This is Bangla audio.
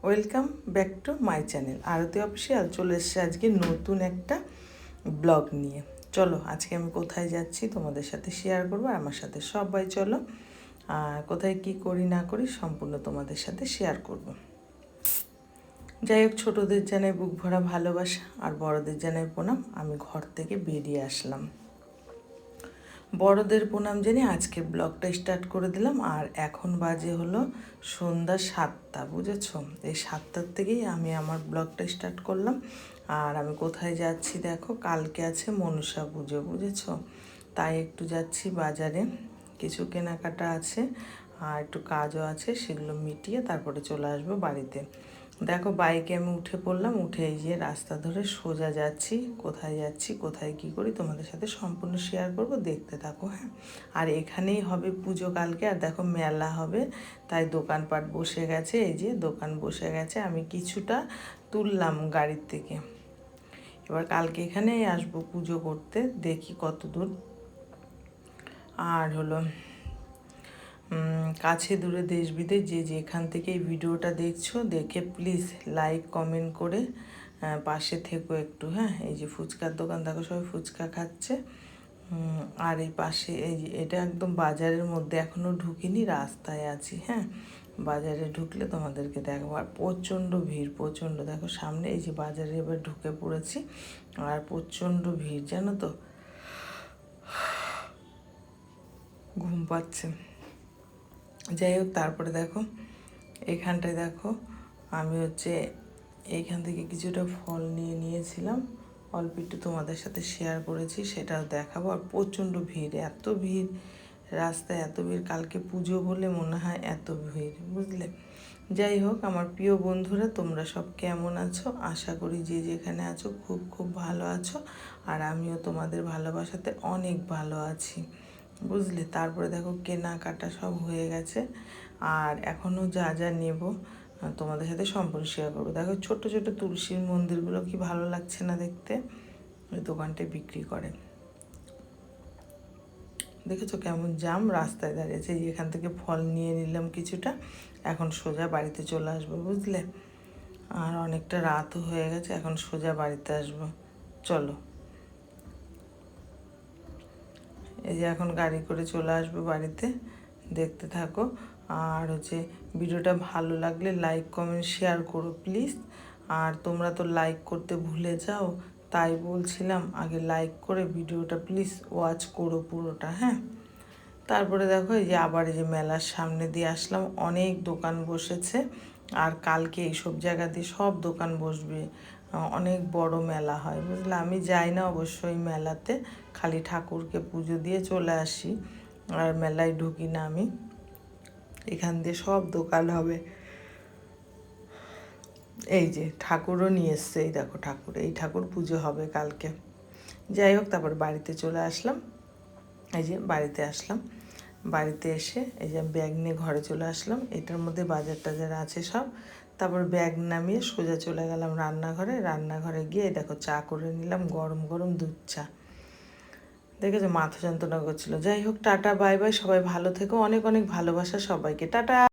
Welcome back to my channel Arati official. চলে এসেছে আজকে নতুন একটা ব্লগ নিয়ে। চলো আজকে আমি কোথায় যাচ্ছি তোমাদের সাথে শেয়ার করবো। আমার সাথে সবাই চলো, আর কোথায় কি করি না করি সম্পূর্ণ তোমাদের সাথে শেয়ার করব। যাই হোক, ছোটোদের জানাই বুক ভরা ভালোবাসা আর বড়দের জানাই প্রণাম। আমি ঘর থেকে বেরিয়ে আসলাম, বড়দের প্রণাম জেনে আজকের ব্লগটা স্টার্ট করে দিলাম। আর এখন বাজে হলো সন্ধ্যা 7টা, বুঝেছো? এই 7টার থেকেই আমি আমার ব্লগটা স্টার্ট করলাম। আর আমি কোথায় যাচ্ছি দেখো, কালকে আছে মনসা পুজো, বুঝেছো? তাই একটু যাচ্ছি বাজারে, কিছু কেনাকাটা আছে আর একটু কাজও আছে, সেগুলো মিটিয়ে তারপরে চলে আসবো বাড়িতে। দেখো বাইকে আমি উঠে পড়লাম, উঠে এই যে রাস্তা ধরে সোজা যাচ্ছি। কোথায় যাচ্ছি, কোথায় কি করি তোমাদের সাথে সম্পূর্ণ শেয়ার করব, দেখতে থাকো। হ্যাঁ, আর এখানেই হবে পুজো কালকে। আর দেখো মেলা হবে, তাই দোকানপাট বসে গেছে, এই যে দোকান বসে গেছে। আমি কিছুটা তুললাম গাড়ির থেকে, এবার কালকে এখানেই আসবো পুজো করতে, দেখি কত দূর। আর হলো কাছে দূরে দেশ বিদেশ যে যেখান থেকে এই ভিডিওটা দেখছো, দেখে প্লিজ লাইক কমেন্ট করে পাশে থেকো একটু। হ্যাঁ, এই যে ফুচকার দোকান দেখো, সবাই ফুচকা খাচ্ছে। আর এই পাশে এই যে এটা একদম বাজারের মধ্যে, এখনও ঢুকিনি, রাস্তায় আছি। হ্যাঁ, বাজারে ঢুকলে তোমাদেরকে দেখবো। আর প্রচণ্ড ভিড়, প্রচণ্ড। দেখো সামনে এই যে বাজারে এবার ঢুকে পড়েছি, আর প্রচণ্ড ভিড়, জানো তো, ঘুম পাচ্ছে। যাই হোক, তারপরে দেখো এখানটায় দেখো আমি এইখান থেকে কিছুটা ফল নিয়েছিলাম, অল্প একটু তোমাদের সাথে শেয়ার করেছি, সেটাও দেখাবো। আর প্রচণ্ড ভিড়, এত ভিড় রাস্তায়, এত ভিড়, কালকে পুজো বলে মনে হয় এত ভিড়, বুঝলে? যাই হোক, আমার প্রিয় বন্ধুরা, তোমরা সব কেমন আছো? আশা করি যে যেখানে আছো খুব খুব ভালো আছো, আর আমিও তোমাদের ভালোবাসাতে অনেক ভালো আছি, বুঝলে? তারপরে দেখো কেনাকাটা সব হয়ে গেছে, আর এখনও যা যা নেব তোমাদের সাথে সম্পূর্ণ শেয়ার করবো। দেখো ছোট ছোট তুলসীর মন্দিরগুলো কি ভালো লাগছে না দেখতে? ওই দোকানটায় বিক্রি করে, দেখেছো কেমন জাম, রাস্তায় দাঁড়িয়েছে। এখান থেকে ফল নিয়ে নিলাম কিছুটা, এখন সোজা বাড়িতে চলে আসবো, বুঝলে? আর অনেকটা রাতও হয়ে গেছে, এখন সোজা বাড়িতে আসবো। চলো, এই যে এখন গাড়ি করে চলে আসবো বাড়িতে, দেখতে থাকো। আর ভিডিওটা ভালো লাগলে লাইক কমেন্ট শেয়ার করো প্লিজ। আর তোমরা তো লাইক করতে ভুলে যাও, তাই বলছিলাম আগে লাইক করে ভিডিওটা প্লিজ ওয়াচ করো পুরোটা। হ্যাঁ, তারপরে দেখো এই যে আবার এই যে মেলার সামনে দিয়ে আসলাম, অনেক দোকান বসেছে। আর কালকে এইসব জায়গা দিয়ে সব দোকান বসবে, অনেক বড় মেলা হয়, বুঝলে? আমি যাই না অবশ্যই মেলাতে, খালি ঠাকুরকে পুজো দিয়ে চলে আসি, আর মেলায় ঢুকি না আমি। এখান দিয়ে সব দোকান হবে। এই যে ঠাকুরও নিয়ে এসছে, এই দেখো ঠাকুর, এই ঠাকুর পুজো হবে কালকে। যাই হোক, তারপর বাড়িতে চলে আসলাম, এই যে বাড়িতে আসলাম, বাড়িতে এসে এই যে ব্যাগ নিয়ে ঘরে চলে আসলাম। এটার মধ্যে বাজার টাজার আছে সব। তারপর ব্যাগ নামিয়ে সোজা চলে গেলাম রান্নাঘরে। রান্নাঘরে গিয়ে দেখো চা করে নিলাম, গরম গরম দুধ চা। দেখেছো, মাথা যন্ত্রণা করছিল। যাই হোক, টাটা বাই বাই, সবাই ভালো থেকো, অনেক অনেক ভালোবাসা সবাইকে, টাটা।